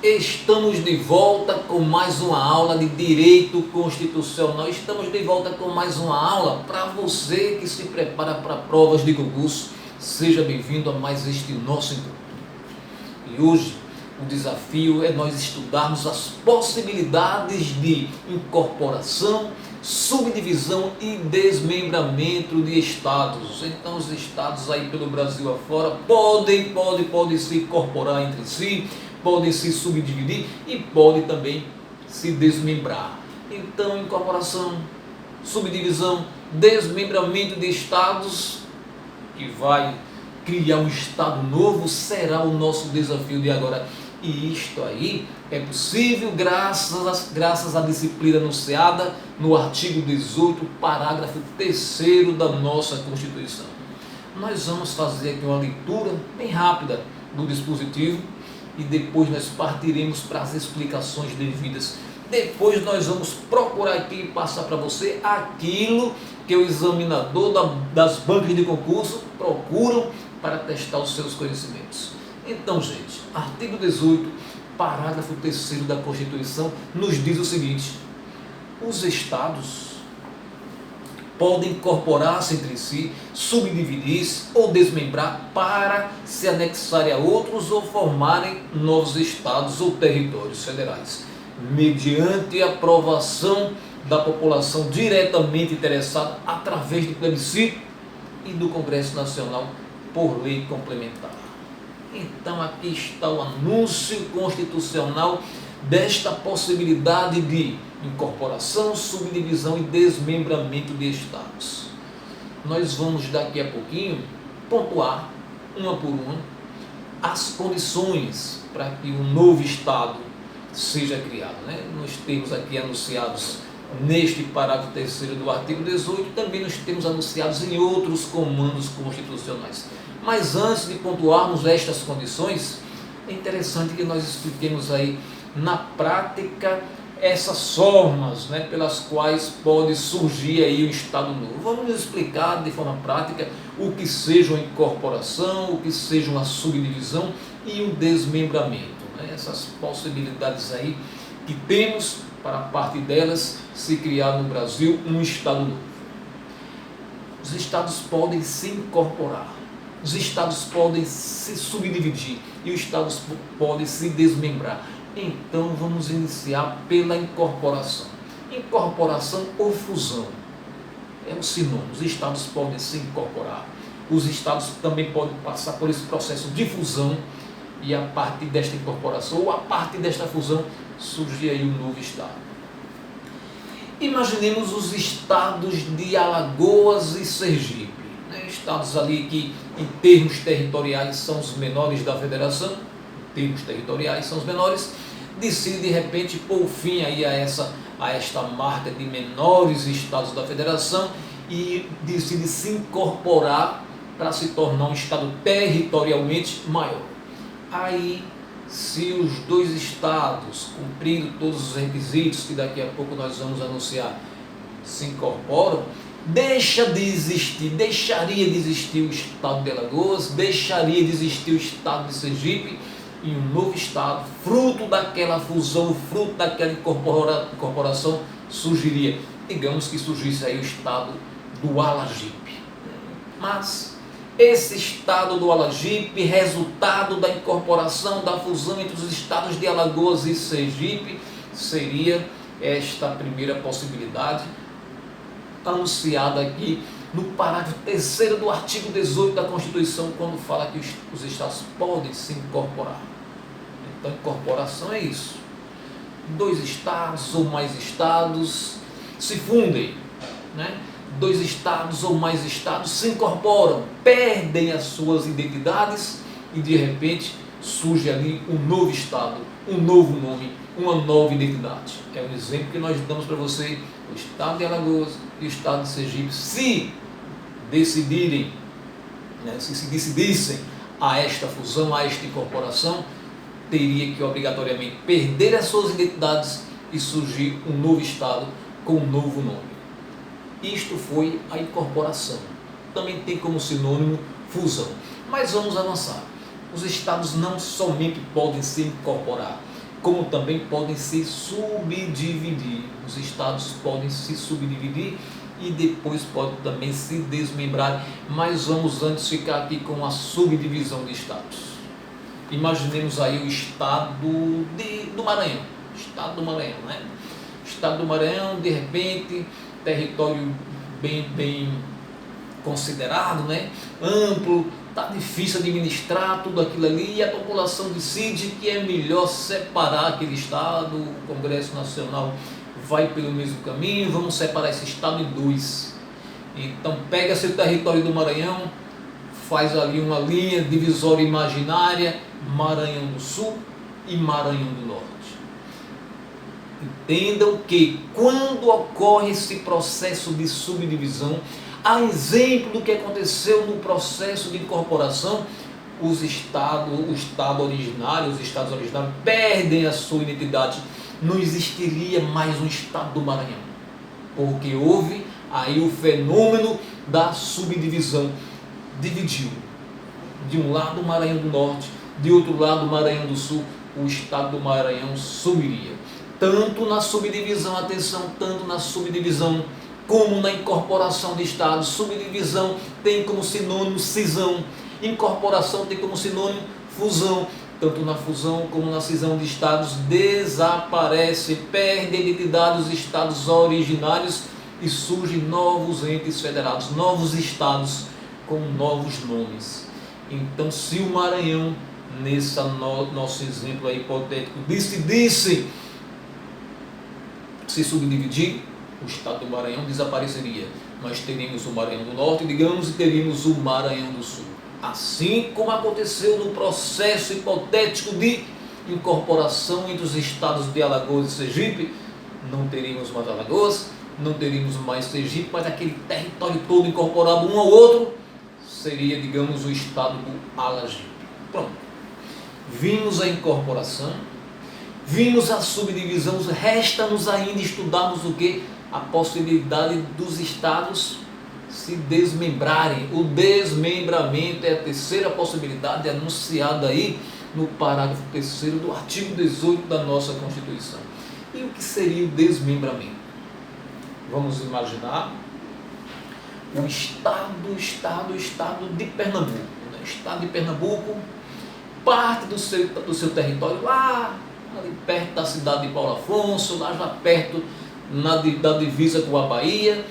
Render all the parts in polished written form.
Estamos de volta com mais uma aula de Direito Constitucional. Estamos de volta com mais uma aula para você que se prepara para provas de concurso. Seja bem-vindo a mais este nosso encontro. E hoje o desafio é nós estudarmos as possibilidades de incorporação, subdivisão e desmembramento de estados. Então os estados aí pelo Brasil afora podem se incorporar entre si, podem se subdividir e podem também se desmembrar. Então, incorporação, subdivisão, desmembramento de estados, que vai criar um estado novo, será o nosso desafio de agora. E isto aí é possível graças à disciplina anunciada no artigo 18, parágrafo 3º da nossa Constituição. Nós vamos fazer aqui uma leitura bem rápida do dispositivo e depois nós partiremos para as explicações devidas. Depois nós vamos procurar aqui e passar para você aquilo que o examinador das bancas de concurso procuram para testar os seus conhecimentos. Então, gente, artigo 18, parágrafo 3º da Constituição nos diz o seguinte: os estados podem incorporar-se entre si, subdividir-se ou desmembrar para se anexarem a outros ou formarem novos estados ou territórios federais, mediante aprovação da população diretamente interessada através de plebiscito e do Congresso Nacional por lei complementar. Então aqui está o anúncio constitucional desta possibilidade de incorporação, subdivisão e desmembramento de estados. Nós vamos daqui a pouquinho pontuar, uma por uma, as condições para que um novo estado seja criado, Nos termos aqui anunciados neste parágrafo 3º do artigo 18, também nos temos anunciados em outros comandos constitucionais. Mas antes de pontuarmos estas condições, é interessante que nós expliquemos aí na prática essas formas, pelas quais pode surgir aí um estado novo. Vamos explicar de forma prática o que seja uma incorporação, o que seja uma subdivisão e um desmembramento. Essas possibilidades aí que temos para a partir delas se criar no Brasil um estado novo. Os estados podem se incorporar, os estados podem se subdividir e os estados podem se desmembrar. Então vamos iniciar pela incorporação. Incorporação ou fusão é um sinônimo. Os estados podem se incorporar. Os estados também podem passar por esse processo de fusão e a partir desta incorporação ou a partir desta fusão surgir aí um novo estado. Imaginemos os estados de Alagoas e Sergipe, estados ali que em termos territoriais são os menores da federação, decide de repente pôr fim aí a esta marca de menores estados da federação e decide se incorporar para se tornar um estado territorialmente maior. Aí, se os dois estados, cumprindo todos os requisitos que daqui a pouco nós vamos anunciar, se incorporam, deixaria de existir o estado de Alagoas, deixaria de existir o estado de Sergipe, e um novo estado, fruto daquela fusão, fruto daquela incorporação, surgiria. Digamos que surgisse aí o estado do Alagipe. Mas esse estado do Alagipe, resultado da incorporação, da fusão entre os estados de Alagoas e Sergipe, seria esta primeira possibilidade, anunciada aqui no parágrafo 3º do artigo 18 da Constituição, quando fala que os estados podem se incorporar. Então, incorporação é isso. Dois estados ou mais estados se fundem, Dois estados ou mais estados se incorporam, perdem as suas identidades e de repente surge ali um novo estado, um novo nome, uma nova identidade. É um exemplo que nós damos para você. O estado de Alagoas e o estado de Sergipe, se decidissem a esta fusão, a esta incorporação, teria que obrigatoriamente perder as suas identidades e surgir um novo estado com um novo nome. Isto foi a incorporação. Também tem como sinônimo fusão. Mas vamos avançar. Os estados não somente podem se incorporar, como também podem se subdividir. Os estados podem se subdividir e depois podem também se desmembrar, mas vamos antes ficar aqui com a subdivisão de estados. Imaginemos aí o estado do Maranhão, estado do Maranhão, né? Estado do Maranhão, de repente, território bem considerado, né? Amplo, está difícil administrar tudo aquilo ali e a população decide que é melhor separar aquele estado. O Congresso Nacional vai pelo mesmo caminho, vamos separar esse estado em dois. Então pega-se o território do Maranhão, faz ali uma linha divisória imaginária, Maranhão do Sul e Maranhão do Norte. Entendam que quando ocorre esse processo de subdivisão, a exemplo do que aconteceu no processo de incorporação, os estados originários perdem a sua identidade. Não existiria mais um estado do Maranhão, porque houve aí o fenômeno da subdivisão. Dividiu. De um lado o Maranhão do Norte, de outro lado o Maranhão do Sul, o estado do Maranhão sumiria. Tanto na subdivisão, atenção, tanto na subdivisão como na incorporação de estados. Subdivisão tem como sinônimo cisão, incorporação tem como sinônimo fusão. Tanto na fusão como na cisão de estados desaparece, perde a identidade dos estados originários e surgem novos entes federados, novos estados com novos nomes. Então, se o Maranhão, nesse nosso exemplo aí hipotético, decidisse se subdividir, o estado do Maranhão desapareceria. Nós teríamos o Maranhão do Norte, digamos, e teríamos o Maranhão do Sul. Assim como aconteceu no processo hipotético de incorporação entre os estados de Alagoas e Sergipe, não teríamos mais Alagoas, não teríamos mais Sergipe, mas aquele território todo incorporado um ao outro seria, digamos, o estado do Alagipe. Pronto. Vimos a incorporação, vimos a subdivisão, resta-nos ainda estudarmos o que? A possibilidade dos estados se desmembrarem. O desmembramento é a terceira possibilidade anunciada aí no parágrafo 3º do artigo 18 da nossa Constituição. E o que seria o desmembramento? Vamos imaginar o estado de Pernambuco. Né? Estado de Pernambuco, parte do seu território lá, ali perto da cidade de Paulo Afonso, lá já perto da divisa com a Bahia,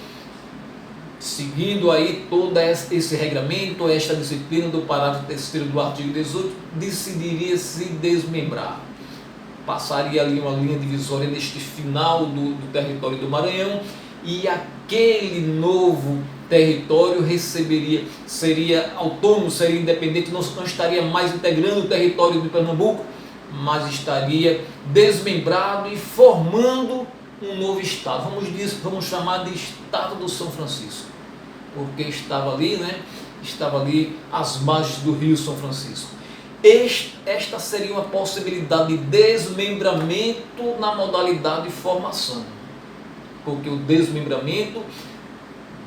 seguindo aí todo esse regramento, esta disciplina do parágrafo 3º do artigo 18, decidiria se desmembrar. Passaria ali uma linha divisória neste final do território do Maranhão e aquele novo território seria autônomo, seria independente, não estaria mais integrando o território de Pernambuco, mas estaria desmembrado e formando um novo estado. Vamos chamar de estado do São Francisco, porque estava ali, né? Estava ali às margens do rio São Francisco. Esta seria uma possibilidade de desmembramento na modalidade de formação, porque o desmembramento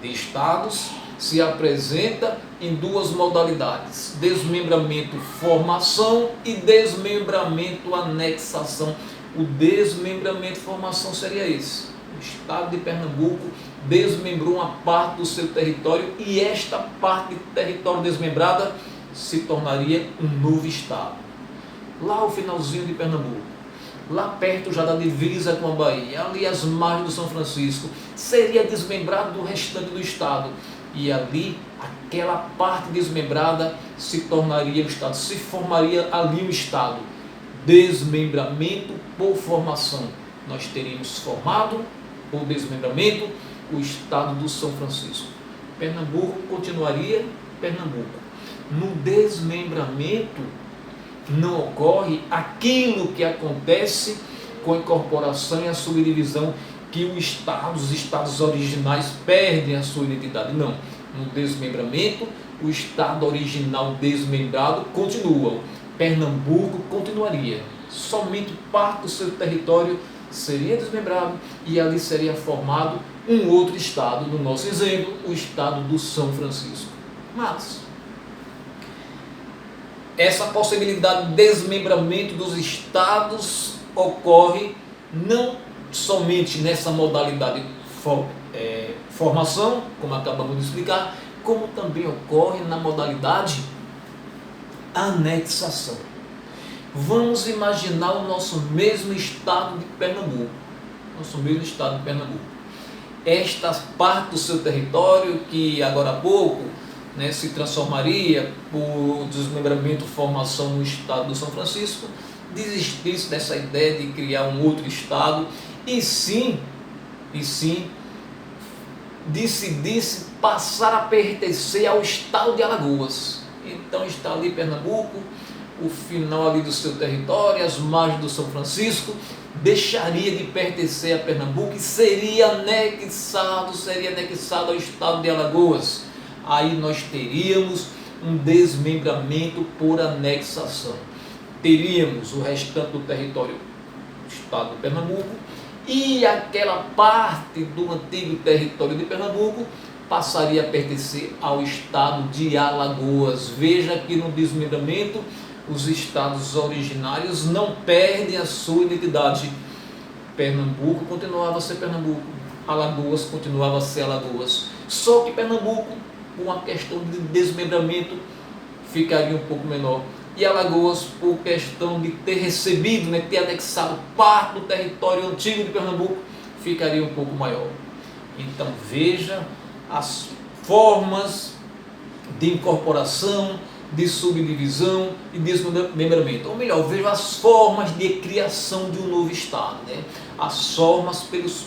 de estados se apresenta em duas modalidades: desmembramento formação e desmembramento anexação. O desmembramento formação seria esse: o estado de Pernambuco desmembrou uma parte do seu território e esta parte de território desmembrada se tornaria um novo estado. Lá o finalzinho de Pernambuco, lá perto já da divisa com a Bahia, ali as margens do São Francisco, seria desmembrado do restante do estado. E ali, aquela parte desmembrada se tornaria o estado, se formaria ali o estado. Desmembramento por formação. Nós teríamos formado, por desmembramento, o estado do São Francisco. Pernambuco continuaria Pernambuco. No desmembramento não ocorre aquilo que acontece com a incorporação e a subdivisão, que os estados originais perdem a sua identidade. Não. No desmembramento, o estado original desmembrado continua. Pernambuco continuaria. Somente parte do seu território seria desmembrado e ali seria formado um outro estado, no nosso exemplo, o estado do São Francisco. Mas essa possibilidade de desmembramento dos estados ocorre não somente nessa modalidade formação, como acabamos de explicar, como também ocorre na modalidade anexação. Vamos imaginar o nosso mesmo estado de Pernambuco. Esta parte do seu território que agora há pouco, né, se transformaria por desmembramento, formação no estado do São Francisco, desistisse dessa ideia de criar um outro estado e sim decidisse passar a pertencer ao estado de Alagoas. Então está ali Pernambuco, o final ali do seu território, as margens do São Francisco, deixaria de pertencer a Pernambuco e seria anexado ao estado de Alagoas. Aí nós teríamos um desmembramento por anexação. Teríamos o restante do território do estado de Pernambuco e aquela parte do antigo território de Pernambuco passaria a pertencer ao estado de Alagoas. Veja que no desmembramento os estados originários não perdem a sua identidade. Pernambuco continuava a ser Pernambuco, Alagoas continuava a ser Alagoas. Só que Pernambuco, por uma questão de desmembramento, ficaria um pouco menor. E Alagoas, por questão de ter recebido, né, ter anexado parte do território antigo de Pernambuco, ficaria um pouco maior. Então veja as formas de incorporação, de subdivisão e desmembramento. Ou melhor, veja as formas de criação de um novo estado, né? As formas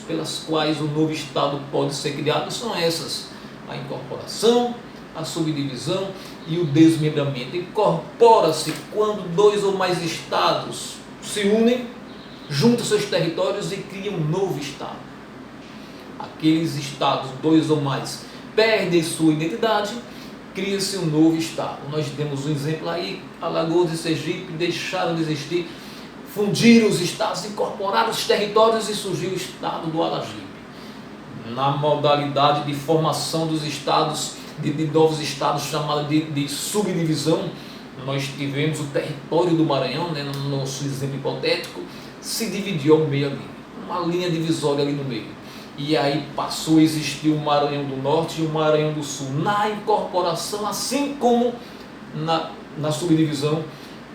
pelas quais o novo estado pode ser criado são essas: a incorporação, a subdivisão e o desmembramento. Incorpora-se quando dois ou mais estados se unem, juntam seus territórios e criam um novo estado. Aqueles estados, dois ou mais, perdem sua identidade, cria-se um novo estado. Nós temos um exemplo aí: Alagoas e Sergipe deixaram de existir, fundiram os estados, incorporaram os territórios e surgiu o estado do Alagipe. Na modalidade de formação dos estados, de novos estados, chamada de subdivisão, nós tivemos o território do Maranhão, né, no nosso exemplo hipotético, se dividiu ao meio ali, uma linha divisória ali no meio. E aí passou a existir o Maranhão do Norte e o Maranhão do Sul. Na incorporação, assim como na subdivisão,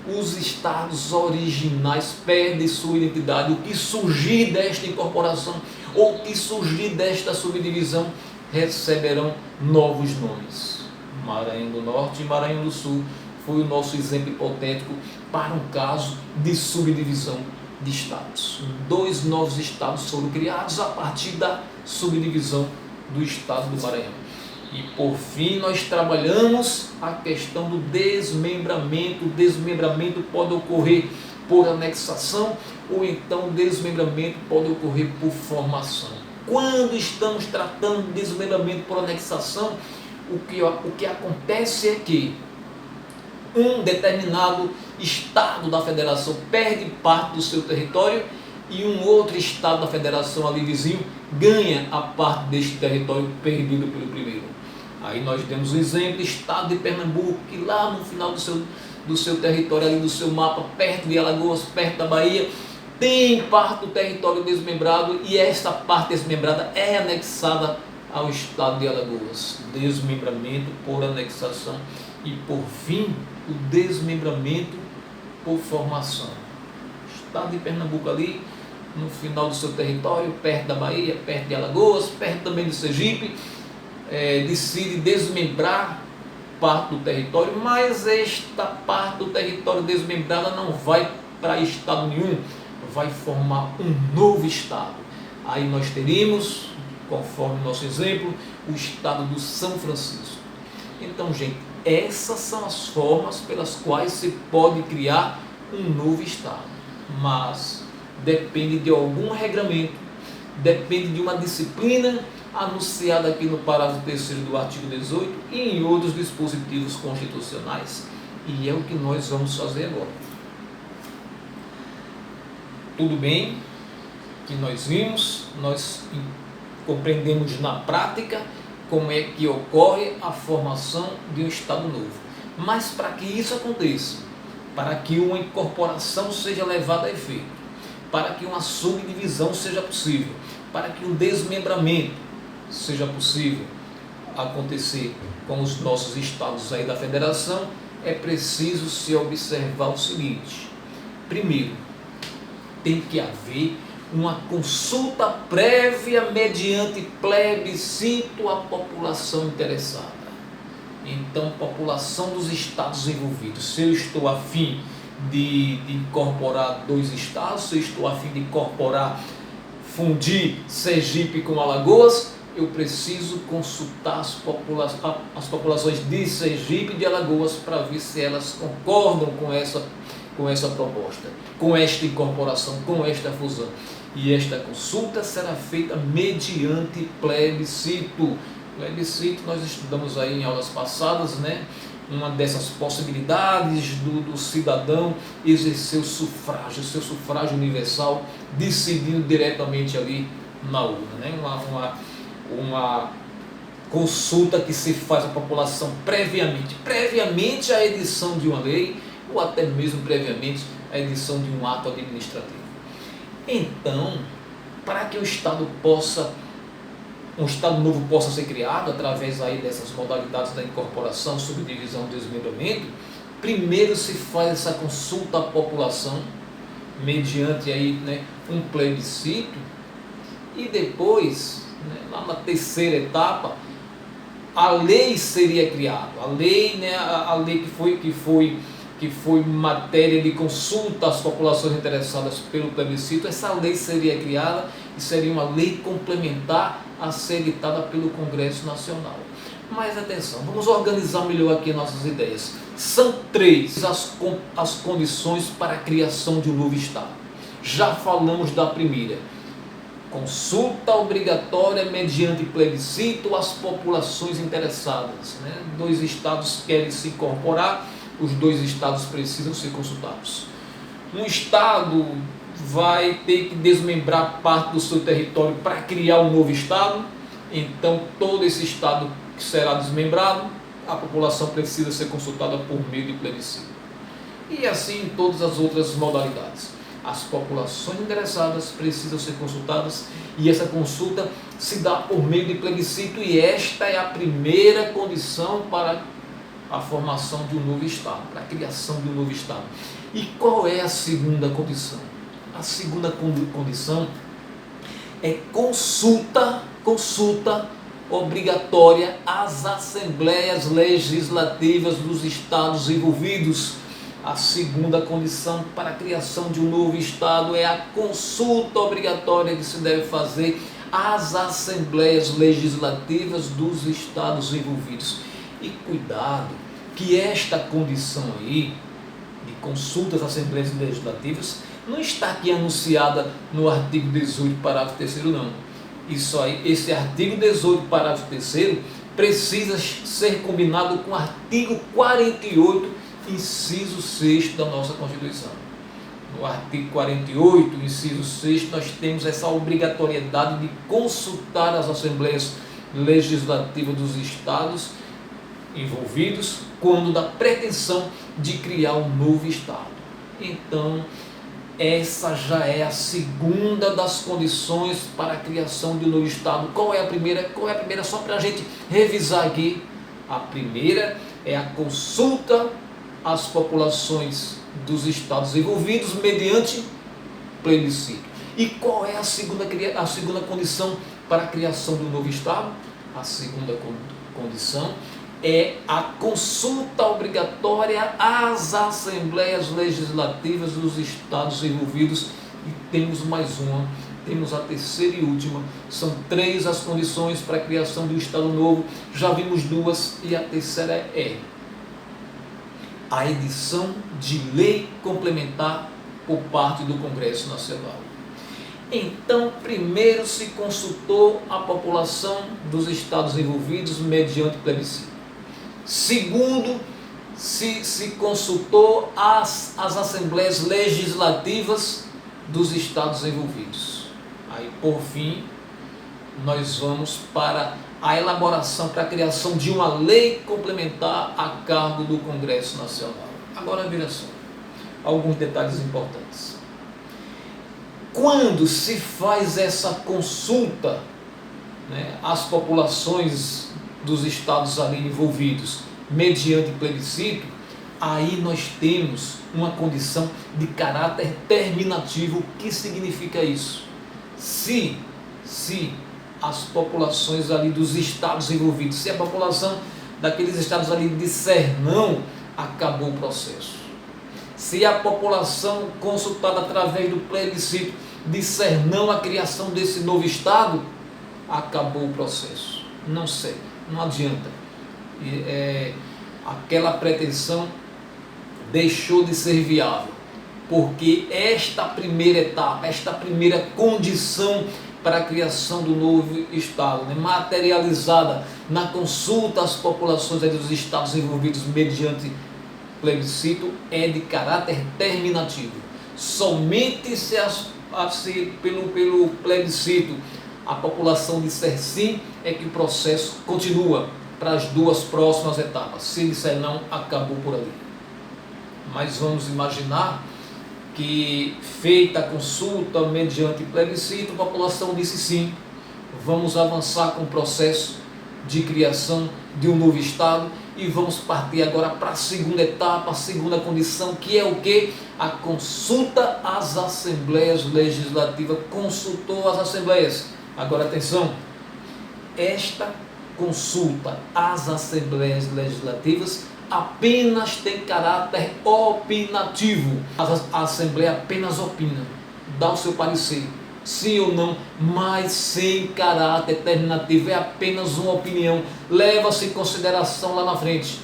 os estados originais perdem sua identidade. O que surgir desta incorporação ou o que surgir desta subdivisão receberão novos nomes. Maranhão do Norte e Maranhão do Sul foi o nosso exemplo hipotético para um caso de subdivisão de estados. Dois novos estados foram criados a partir da subdivisão do estado do Maranhão. E por fim nós trabalhamos a questão do desmembramento. O desmembramento pode ocorrer por anexação ou então o desmembramento pode ocorrer por formação. Quando estamos tratando de desmembramento por anexação, o que acontece é que um determinado estado da federação perde parte do seu território e um outro estado da federação ali vizinho ganha a parte deste território perdido pelo primeiro. Aí nós temos um exemplo: estado de Pernambuco, que lá no final do seu território, ali do seu mapa, perto de Alagoas, perto da Bahia, tem parte do território desmembrado e esta parte desmembrada é anexada ao estado de Alagoas. Desmembramento por anexação e, por fim, o desmembramento por formação. O estado de Pernambuco ali, no final do seu território, perto da Bahia, perto de Alagoas, perto também de Sergipe, decide desmembrar parte do território, mas esta parte do território desmembrada não vai para estado nenhum, vai formar um novo estado. Aí nós teríamos, conforme o nosso exemplo, o estado do São Francisco. Então, gente, essas são as formas pelas quais se pode criar um novo estado, mas depende de algum regramento, depende de uma disciplina anunciada aqui no parágrafo 3º do artigo 18 e em outros dispositivos constitucionais, e é o que nós vamos fazer agora. Tudo bem que nós vimos, nós compreendemos na prática como é que ocorre a formação de um estado novo. Mas para que isso aconteça, para que uma incorporação seja levada a efeito, para que uma subdivisão seja possível, para que um desmembramento seja possível acontecer com os nossos estados aí da federação, é preciso se observar o seguinte: primeiro, tem que haver uma consulta prévia mediante plebiscito à população interessada. Então, população dos estados envolvidos, se eu estou a fim de incorporar 2 estados, se eu estou a fim de incorporar, fundir Sergipe com Alagoas, eu preciso consultar as populações de Sergipe e de Alagoas para ver se elas concordam com essa proposta, com esta incorporação, com esta fusão. E esta consulta será feita mediante plebiscito. Plebiscito, nós estudamos aí em aulas passadas, né? Uma dessas possibilidades do cidadão exercer o seu sufrágio universal, decidindo diretamente ali na urna, né? Uma consulta que se faz à população previamente à edição de uma lei, ou até mesmo previamente à edição de um ato administrativo. Então, para que um Estado novo possa ser criado através aí dessas modalidades da incorporação, subdivisão, desmembramento, primeiro se faz essa consulta à população mediante aí, né, um plebiscito, e depois, né, lá na terceira etapa, a lei seria criada. A lei, né, a lei que foi matéria de consulta às populações interessadas pelo plebiscito, essa lei seria criada e seria uma lei complementar a ser editada pelo Congresso Nacional. Mas atenção, vamos organizar melhor aqui nossas ideias. São 3 as condições para a criação de um novo Estado. Já falamos da primeira: consulta obrigatória mediante plebiscito às populações interessadas, né? 2 estados querem se incorporar, os 2 estados precisam ser consultados. Um estado vai ter que desmembrar parte do seu território para criar um novo estado, então todo esse estado que será desmembrado, a população precisa ser consultada por meio de plebiscito. E assim em todas as outras modalidades. As populações interessadas precisam ser consultadas, e essa consulta se dá por meio de plebiscito, e esta é a primeira condição para a formação de um novo Estado, para a criação de um novo Estado. E qual é a segunda condição? A segunda condição é consulta obrigatória às assembleias legislativas dos estados envolvidos. A segunda condição para a criação de um novo Estado é a consulta obrigatória que se deve fazer às assembleias legislativas dos estados envolvidos. E cuidado, que esta condição aí, de consultas às assembleias legislativas, não está aqui anunciada no artigo 18, parágrafo 3º, não. Isso aí, esse artigo 18, parágrafo 3º, precisa ser combinado com o artigo 48, inciso 6 da nossa Constituição. No artigo 48, inciso 6, nós temos essa obrigatoriedade de consultar as assembleias legislativas dos estados envolvidos quando da pretensão de criar um novo Estado. Então, essa já é a segunda das condições para a criação de um novo Estado. Qual é a primeira? Só para a gente revisar aqui. A primeira é a consulta às populações dos estados envolvidos mediante plebiscito. E qual é a segunda condição para a criação de um novo Estado? A segunda condição é a consulta obrigatória às assembleias legislativas dos estados envolvidos. E temos mais uma, temos a terceira e última. São 3 as condições para a criação de um Estado novo. Já vimos 2 e a terceira é a edição de lei complementar por parte do Congresso Nacional. Então, primeiro se consultou a população dos estados envolvidos mediante plebiscito. Segundo, se consultou as assembleias legislativas dos estados envolvidos. Aí, por fim, nós vamos para a elaboração, para a criação de uma lei complementar a cargo do Congresso Nacional. Agora, veja só, alguns detalhes importantes. quando se faz essa consulta, né, às populações dos estados ali envolvidos, mediante plebiscito, aí nós temos uma condição de caráter terminativo. O que significa isso? Se as populações ali dos estados envolvidos, se a população daqueles estados ali disser não, acabou o processo. Se a população consultada através do plebiscito disser não à criação desse novo estado, acabou o processo. Não sei, não adianta. Aquela pretensão deixou de ser viável, porque esta primeira etapa, esta primeira condição para a criação do novo estado, né, materializada na consulta às populações dos estados envolvidos mediante plebiscito, é de caráter terminativo. Somente se pelo plebiscito a população disser sim, é que o processo continua para as duas próximas etapas. Se disser não, acabou por ali. Mas vamos imaginar que, feita a consulta mediante plebiscito, a população disse sim, vamos avançar com o processo de criação de um novo estado e vamos partir agora para a segunda etapa, a segunda condição, que é o quê? A consulta às assembleias legislativas. Consultou as assembleias. Agora atenção, esta consulta às assembleias legislativas apenas tem caráter opinativo. A Assembleia apenas opina, dá o seu parecer, sim ou não, mas sem caráter terminativo, é apenas uma opinião, leva-se em consideração lá na frente,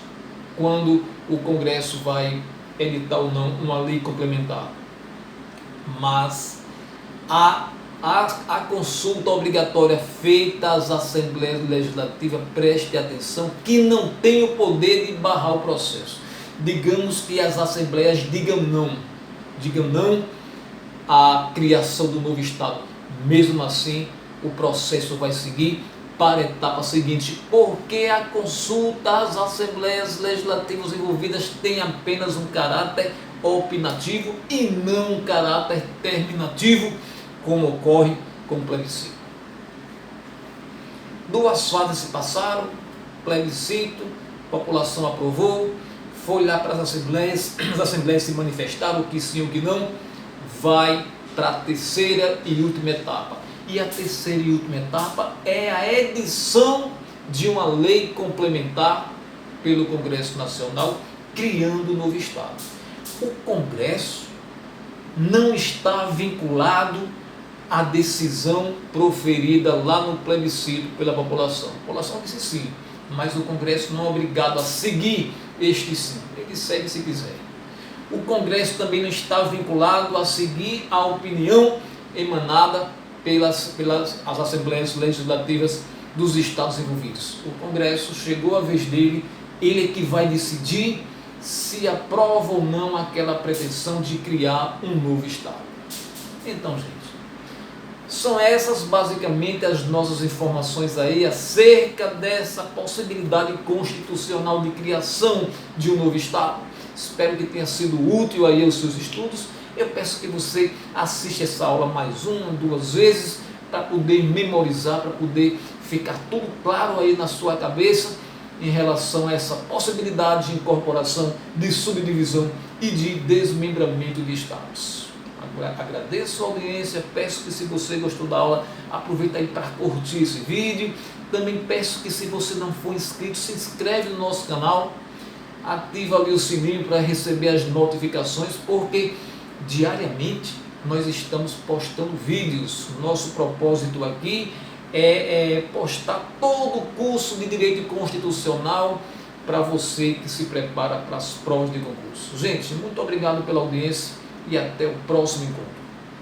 quando o Congresso vai editar ou não uma lei complementar. Mas a consulta obrigatória feita às Assembleias Legislativas, preste atenção, que não tem o poder de barrar o processo. Digamos que as Assembleias digam não à criação do novo Estado. Mesmo assim, o processo vai seguir para a etapa seguinte, porque a consulta às Assembleias Legislativas envolvidas tem apenas um caráter opinativo e não um caráter terminativo, como ocorre com o plebiscito. Duas fases se passaram, plebiscito, população aprovou, foi lá para as assembleias se manifestaram, o que sim, o que não, vai para a terceira e última etapa. E a terceira e última etapa é a edição de uma lei complementar pelo Congresso Nacional, criando um novo Estado. O Congresso não está vinculado à decisão proferida lá no plebiscito pela população. A população disse sim, mas o Congresso não é obrigado a seguir este sim, ele segue se quiser. O Congresso também não está vinculado a seguir a opinião emanada pelas Assembleias Legislativas dos Estados envolvidos. O Congresso, chegou a vez dele, ele é que vai decidir se aprova ou não aquela pretensão de criar um novo Estado. Então, gente, são essas basicamente as nossas informações aí acerca dessa possibilidade constitucional de criação de um novo Estado. Espero que tenha sido útil aí aos seus estudos. Eu peço que você assista essa aula mais uma, duas vezes, para poder memorizar, para poder ficar tudo claro aí na sua cabeça em relação a essa possibilidade de incorporação, de subdivisão e de desmembramento de estados. Agradeço a audiência, peço que, se você gostou da aula, aproveita aí para curtir esse vídeo. Também peço que, se você não for inscrito, se inscreve no nosso canal, ativa ali o sininho para receber as notificações, porque diariamente nós estamos postando vídeos. Nosso propósito aqui é postar todo o curso de Direito Constitucional para você que se prepara para as provas de concurso. Gente, muito obrigado pela audiência e até o próximo encontro.